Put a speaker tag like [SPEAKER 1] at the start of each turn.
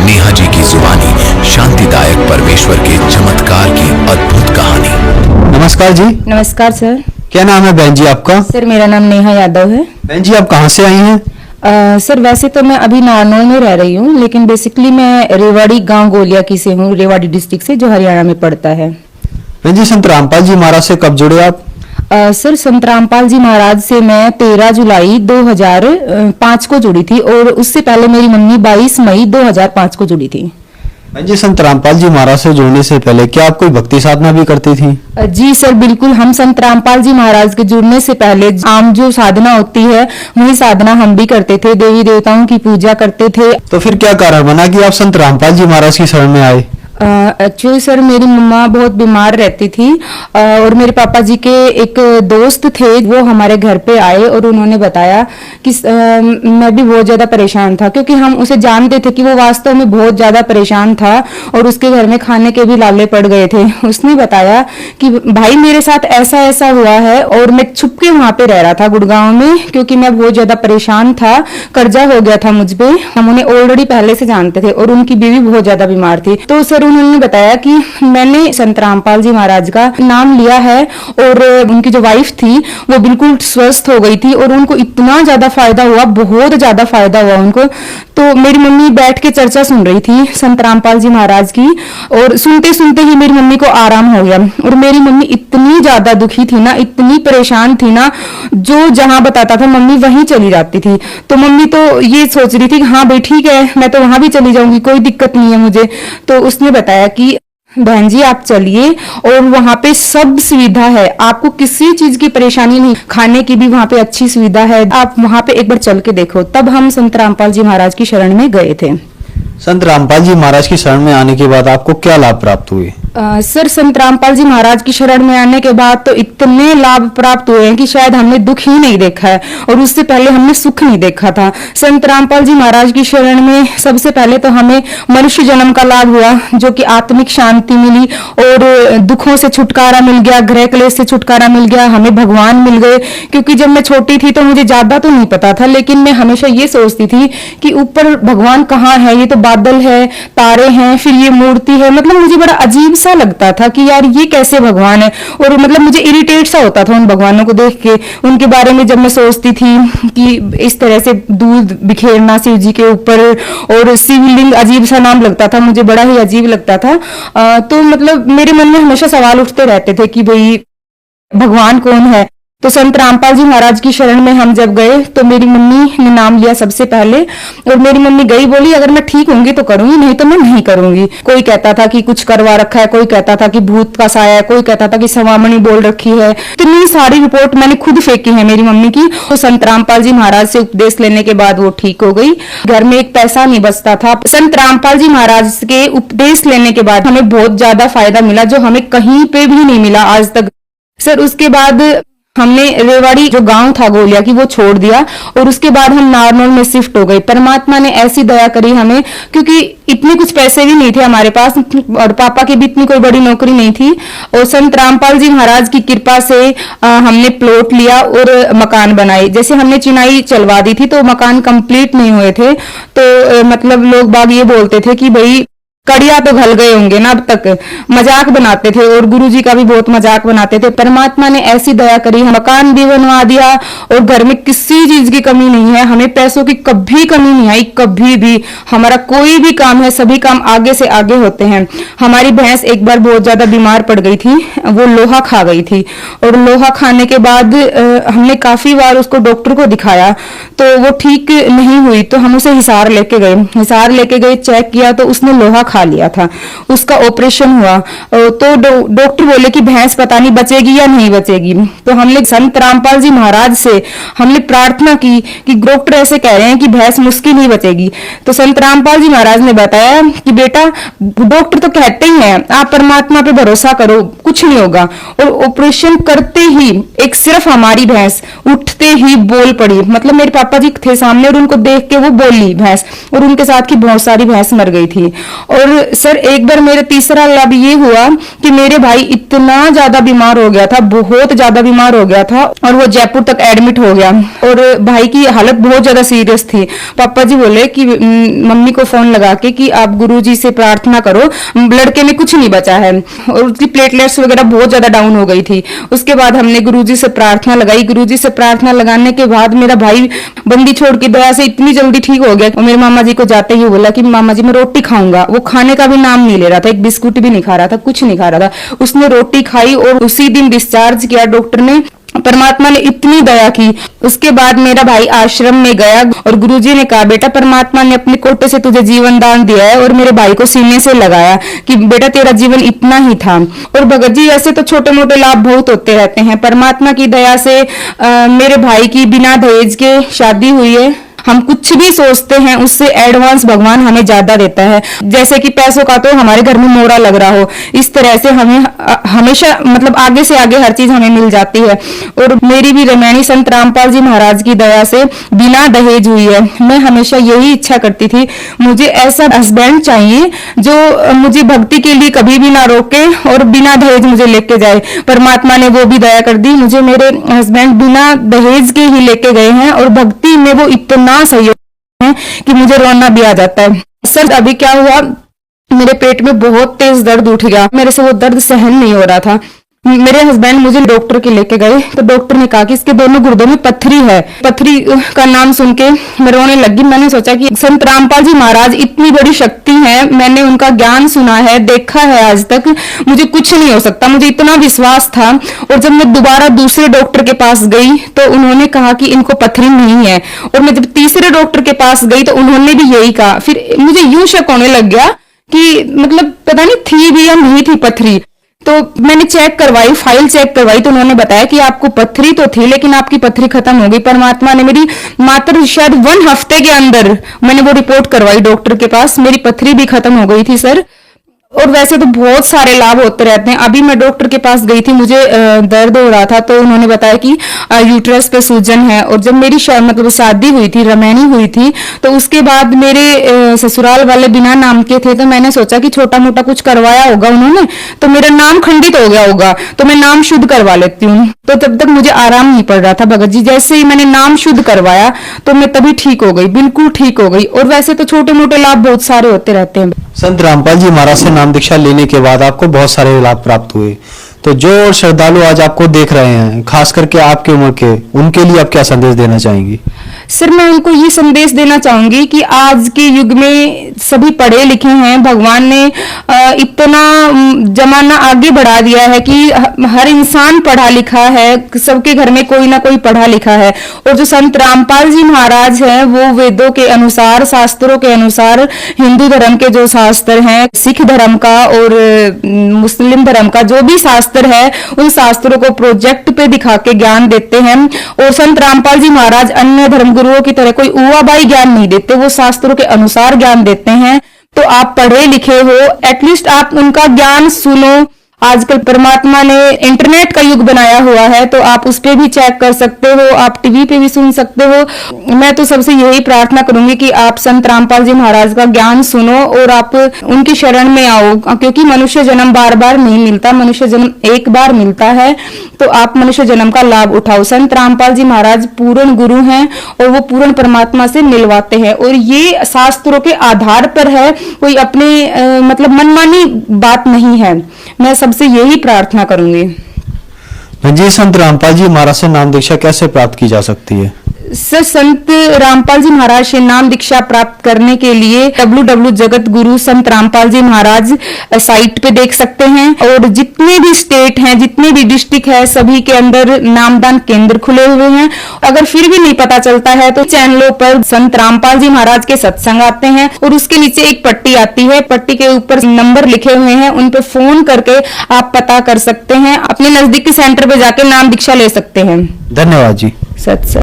[SPEAKER 1] नेहा जी की जुबानी शांतिदायक परमेश्वर के चमत्कार की अद्भुत कहानी।
[SPEAKER 2] नमस्कार जी।
[SPEAKER 3] नमस्कार सर।
[SPEAKER 2] क्या नाम है बहन जी आपका?
[SPEAKER 3] सर मेरा नाम नेहा यादव है।
[SPEAKER 2] बहन जी आप कहाँ से आई हैं?
[SPEAKER 3] सर वैसे तो मैं अभी नारनौल में रह रही हूँ, लेकिन बेसिकली मैं रेवाड़ी गांव गोलिया की से हूँ, रेवाड़ी डिस्ट्रिक्ट से, जो हरियाणा में पड़ता है।
[SPEAKER 2] बहन जी संत रामपाल जी महाराज से कब जुड़े आप?
[SPEAKER 3] सर संत रामपाल जी महाराज से मैं 13 जुलाई 2005 को जुड़ी थी, और उससे पहले मेरी मम्मी 22 मई 2005 को जुड़ी थी।
[SPEAKER 2] बहन जी संत रामपाल जी महाराज से जुड़ने से पहले क्या आप कोई भक्ति साधना भी करती थी?
[SPEAKER 3] जी सर बिल्कुल, हम संत रामपाल जी महाराज के जुड़ने से पहले आम जो साधना होती है वही साधना हम भी करते थे, देवी देवताओं की पूजा करते थे।
[SPEAKER 2] तो फिर क्या कारण बना कि आप संत रामपाल जी महाराज की शरण में आए?
[SPEAKER 3] एक्चुअली सर मेरी मम्मा बहुत बीमार रहती थी, और मेरे पापा जी के एक दोस्त थे, वो हमारे घर पे आए और उन्होंने बताया कि मैं भी बहुत ज्यादा परेशान था, क्योंकि हम उसे जानते थे कि वो वास्तव में बहुत ज्यादा परेशान था और उसके घर में खाने के भी लाले पड़ गए थे। उसने बताया कि भाई मेरे साथ ऐसा ऐसा हुआ है, और मैं छुप के वहां पे रह रहा था गुड़गांव में, क्योंकि मैं बहुत ज्यादा परेशान था, कर्जा हो गया था मुझ पे। हम उन्हें ऑलरेडी पहले से जानते थे, और उनकी बीवी बहुत ज्यादा बीमार थी। तो सर उन्होंने बताया कि मैंने संत रामपाल जी महाराज का नाम लिया है, और उनकी जो वाइफ थी वो बिल्कुल स्वस्थ हो गई थी, और उनको इतना ज्यादा फायदा हुआ, बहुत ज्यादा फायदा हुआ उनको। तो मेरी मम्मी बैठ के चर्चा सुन रही थी संत रामपाल जी महाराज की, और सुनते सुनते ही मेरी मम्मी को आराम हो गया। और मेरी मम्मी इतनी ज्यादा दुखी थी ना, इतनी परेशान थी ना, जो जहां बताता था मम्मी वहीं चली जाती थी। तो मम्मी तो ये सोच रही थी कि हाँ भाई ठीक है, मैं तो वहां भी चली जाऊंगी, कोई दिक्कत नहीं है मुझे। तो उसने बताया कि बहन जी आप चलिए, और वहां पे सब सुविधा है, आपको किसी चीज की परेशानी नहीं, खाने की भी वहां पे अच्छी सुविधा है, आप वहां पे एक बार चल के देखो। तब हम संत रामपाल जी महाराज की शरण में गए थे।
[SPEAKER 2] संत रामपाल जी महाराज की शरण में आने के बाद आपको क्या लाभ प्राप्त हुए?
[SPEAKER 3] सर संत रामपाल जी महाराज की शरण में आने के बाद तो इतने लाभ प्राप्त हुए हैं कि शायद हमने दुख ही नहीं देखा है, और उससे पहले हमने सुख नहीं देखा था। संत रामपाल जी महाराज की शरण में सबसे पहले तो हमें मनुष्य जन्म का लाभ हुआ, जो कि आत्मिक शांति मिली, और दुखों से छुटकारा मिल गया, ग्रह क्लेश से छुटकारा मिल गया, हमें भगवान मिल गए। क्योंकि जब मैं छोटी थी तो मुझे ज्यादा तो नहीं पता था, लेकिन मैं हमेशा ये सोचती थी कि ऊपर भगवान कहाँ है, ये तो बादल है, तारे हैं, फिर ये मूर्ति है। मतलब मुझे बड़ा अजीब सा लगता था कि यार ये कैसे भगवान है, और मतलब मुझे इरिटेट सा होता था उन भगवानों को देख के। उनके बारे में जब मैं सोचती थी कि इस तरह से दूध बिखेरना शिव जी के ऊपर, और शिवलिंग अजीब सा नाम लगता था मुझे, बड़ा ही अजीब लगता था। तो मतलब मेरे मन में हमेशा सवाल उठते रहते थे कि भाई भगवान कौन है। तो संत रामपाल जी महाराज की शरण में हम जब गए तो मेरी मम्मी ने नाम लिया सबसे पहले, और मेरी मम्मी गई, बोली अगर मैं ठीक होंगी तो करूंगी, नहीं तो मैं नहीं करूंगी। कोई कहता था कि कुछ करवा रखा है, कोई कहता था कि भूत का साया है, कोई कहता था कि सवामणी बोल रखी है। इतनी सारी रिपोर्ट मैंने खुद फेंकी है मेरी मम्मी की। तो संत रामपाल जी महाराज से उपदेश लेने के बाद वो ठीक हो गई। घर में एक पैसा नहीं बचता था। संत रामपाल जी महाराज के उपदेश लेने के बाद हमें बहुत ज्यादा फायदा मिला, जो हमें कहीं पे भी नहीं मिला आज तक। सर उसके बाद हमने रेवाड़ी जो गांव था गोलिया की वो छोड़ दिया, और उसके बाद हम नारनौल में शिफ्ट हो गए। परमात्मा ने ऐसी दया करी हमें, क्योंकि इतने कुछ पैसे भी नहीं थे हमारे पास, और पापा की भी इतनी कोई बड़ी नौकरी नहीं थी। और संत रामपाल जी महाराज की कृपा से हमने प्लॉट लिया और मकान बनाए। जैसे हमने चिनाई चलवा दी थी तो मकान कंप्लीट नहीं हुए थे, तो मतलब लोग बाग ये बोलते थे कि भाई कड़िया तो घल गए होंगे ना, अब तक मजाक बनाते थे, और गुरुजी का भी बहुत मजाक बनाते थे। परमात्मा ने ऐसी दया करी, मकान भी बनवा दिया, और घर में किसी चीज की कमी नहीं है, हमें पैसों की कभी कमी नहीं आई, कभी भी। हमारा कोई भी काम है, सभी काम आगे से आगे होते हैं। हमारी भैंस एक बार बहुत ज्यादा बीमार पड़ गई थी, वो लोहा खा गई थी, और लोहा खाने के बाद हमने काफी बार उसको डॉक्टर को दिखाया, तो वो ठीक नहीं हुई। तो हम उसे हिसार लेके गए, चेक किया तो उसने लोहा खा लिया था, उसका ऑपरेशन हुआ। तो डॉक्टर बोले कि भैंस पता नहीं बचेगी या नहीं बचेगी। तो हमने संत रामपाल जी महाराज से हमने प्रार्थना की कि डॉक्टर ऐसे कह रहे हैं कि भैंस मुश्किल ही बचेगी। तो संत रामपाल जी महाराज ने बताया कि बेटा डॉक्टर तो कहते ही हैं, आप परमात्मा पे भरोसा करो, कुछ नहीं होगा। और ऑपरेशन करते ही एक सिर्फ हमारी भैंस उठते ही बोल पड़ी, मतलब मेरे पापा जी थे सामने और उनको देख के वो बोली भैंस, और उनके साथ की बहुत सारी भैंस मर गई थी। और सर एक बार मेरा तीसरा लाभ ये हुआ कि मेरे भाई इतना ज्यादा बीमार हो गया था, बहुत ज्यादा बीमार हो गया था, और वो जयपुर तक एडमिट हो गया और भाई की हालत बहुत ज्यादा सीरियस थी। पापा जी बोले कि मम्मी को फोन लगा के कि आप गुरुजी से प्रार्थना करो, लड़के में कुछ नहीं बचा है, और उसकी प्लेटलेट्स वगैरह बहुत ज्यादा डाउन हो गई थी। उसके बाद हमने गुरुजी से प्रार्थना लगाई। गुरुजी से प्रार्थना लगाने के बाद मेरा भाई बंदी छोड़ की दया से इतनी जल्दी ठीक हो गया। और मेरे मामा जी को जाते ही बोला कि मामा जी मैं रोटी खाऊंगा। वो खाने का भी नाम नहीं ले रहा था, एक बिस्कुट भी नहीं खा रहा था, कुछ नहीं खा रहा था। उसने रोटी खाई और उसी दिन डिस्चार्ज किया डॉक्टर ने। परमात्मा ने इतनी दया की। उसके बाद मेरा भाई आश्रम में गया और गुरुजी ने कहा बेटा परमात्मा ने अपने कोटे से तुझे जीवन दान दिया है, और मेरे भाई को सीने से लगाया कि बेटा तेरा जीवन इतना ही था। और भगत जी ऐसे तो छोटे मोटे लाभ बहुत होते रहते हैं। परमात्मा की दया से मेरे भाई की बिना दहेज के शादी हुई है। हम कुछ भी सोचते हैं उससे एडवांस भगवान हमें ज्यादा देता है। जैसे कि पैसों का तो हमारे घर में मोरा लग रहा हो, इस तरह से हमें हमेशा मतलब आगे से आगे हर चीज हमें मिल जाती है। और मेरी भी रमैनी संत रामपाल जी महाराज की दया से बिना दहेज हुई है। मैं हमेशा यही इच्छा करती थी, मुझे ऐसा हस्बैंड चाहिए जो मुझे भक्ति के लिए कभी भी ना रोके और बिना दहेज मुझे लेके जाए। परमात्मा ने वो भी दया कर दी, मुझे मेरे हस्बैंड बिना दहेज के ही लेके गए हैं, और भक्ति में वो इतना सहयोग है कि मुझे रोना भी आ जाता है। सर अभी क्या हुआ, मेरे पेट में बहुत तेज दर्द उठ गया, मेरे से वो दर्द सहन नहीं हो रहा था। मेरे हस्बैंड मुझे डॉक्टर के लेके गए तो डॉक्टर ने कहा कि इसके दोनों गुर्दों में पत्थरी है। पत्थरी का नाम सुन के मैं रोने लगी। मैंने सोचा कि संत रामपाल जी महाराज इतनी बड़ी शक्ति है, मैंने उनका ज्ञान सुना है, देखा है आज तक, मुझे कुछ नहीं हो सकता, मुझे इतना विश्वास था। और जब मैं दोबारा दूसरे डॉक्टर के पास गई तो उन्होंने कहा कि इनको पत्थरी नहीं है, और मैं जब तीसरे डॉक्टर के पास गई तो उन्होंने भी यही कहा। फिर मुझे यूं शक होने लग गया कि मतलब पता नहीं थी भी या नहीं थी पत्थरी। तो मैंने चेक करवाई, फाइल चेक करवाई, तो उन्होंने बताया कि आपको पत्थरी तो थी लेकिन आपकी पत्थरी खत्म हो गई। परमात्मा ने मेरी मात्र शायद 1 हफ्ते के अंदर मैंने वो रिपोर्ट करवाई डॉक्टर के पास, मेरी पत्थरी भी खत्म हो गई थी सर। और वैसे तो बहुत सारे लाभ होते रहते हैं। अभी मैं डॉक्टर के पास गई थी, मुझे दर्द हो रहा था तो उन्होंने बताया कि यूट्रस पे सूजन है। और जब मेरी मतलब शादी हुई थी, रमैनी हुई थी, तो उसके बाद मेरे ससुराल वाले बिना नाम के थे, तो मैंने सोचा कि छोटा मोटा कुछ करवाया होगा उन्होंने, तो मेरा नाम खंडित हो गया होगा, तो मैं नाम शुद्ध करवा लेती हूँ। तो तब तक मुझे आराम नहीं पड़ रहा था भगत जी। जैसे ही मैंने नाम शुद्ध करवाया तो मैं तभी ठीक हो गई, बिल्कुल ठीक हो गई। और वैसे तो छोटे मोटे लाभ बहुत सारे होते रहते हैं।
[SPEAKER 2] संत रामपाल जी महाराज से नाम दीक्षा लेने के बाद आपको बहुत सारे लाभ प्राप्त हुए, तो जो श्रद्धालु आज आपको देख रहे हैं, खास करके आपकी उम्र के, उनके लिए आप क्या संदेश देना चाहेंगी?
[SPEAKER 3] सर मैं उनको ये संदेश देना चाहूंगी कि आज के युग में सभी पढ़े लिखे हैं। भगवान ने इतना जमाना आगे बढ़ा दिया है कि हर इंसान पढ़ा लिखा है, सबके घर में कोई ना कोई पढ़ा लिखा है। और जो संत रामपाल जी महाराज हैं वो वेदों के अनुसार, शास्त्रों के अनुसार, हिंदू धर्म के जो शास्त्र हैं, सिख धर्म का और मुस्लिम धर्म का जो भी शास्त्र है, उन शास्त्रों को प्रोजेक्ट पे दिखा के ज्ञान देते हैं। और संत रामपाल जी महाराज अन्य धर्म गुरुओं की तरह कोई उवाबाई ज्ञान नहीं देते, वो शास्त्रों के अनुसार ज्ञान देते हैं। तो आप पढ़े लिखे हो, एटलीस्ट आप उनका ज्ञान सुनो। आजकल परमात्मा ने इंटरनेट का युग बनाया हुआ है, तो आप उस पे भी चेक कर सकते हो, आप टीवी पे भी सुन सकते हो। मैं तो सबसे यही प्रार्थना करूंगी कि आप संत रामपाल जी महाराज का ज्ञान सुनो और आप उनकी शरण में आओ, क्योंकि मनुष्य जन्म बार बार नहीं मिलता, मनुष्य जन्म एक बार मिलता है। तो आप मनुष्य जन्म का लाभ उठाओ। संत रामपाल जी महाराज पूर्ण गुरु हैं और वो पूर्ण परमात्मा से मिलवाते हैं, और ये शास्त्रों के आधार पर है, कोई अपने मतलब मनमानी बात नहीं है। मैं सबसे यही प्रार्थना करूंगी।
[SPEAKER 2] जी, संत रामपाल जी महाराज से नाम दीक्षा कैसे प्राप्त की जा सकती है?
[SPEAKER 3] सर संत रामपाल जी महाराज से नाम दीक्षा प्राप्त करने के लिए www जगत गुरु संत रामपाल जी महाराज साइट पे देख सकते हैं। और जितने भी स्टेट हैं, जितने भी डिस्ट्रिक्ट है, सभी के अंदर नामदान केंद्र खुले हुए हैं। अगर फिर भी नहीं पता चलता है तो चैनलों पर संत रामपाल जी महाराज के सत्संग आते हैं, और उसके नीचे एक पट्टी आती है, पट्टी के ऊपर नंबर लिखे हुए हैं, उन पे फोन करके आप पता कर सकते हैं, अपने नजदीकी सेंटर पे जाके नाम दीक्षा ले सकते हैं।
[SPEAKER 2] धन्यवाद जी।
[SPEAKER 3] सत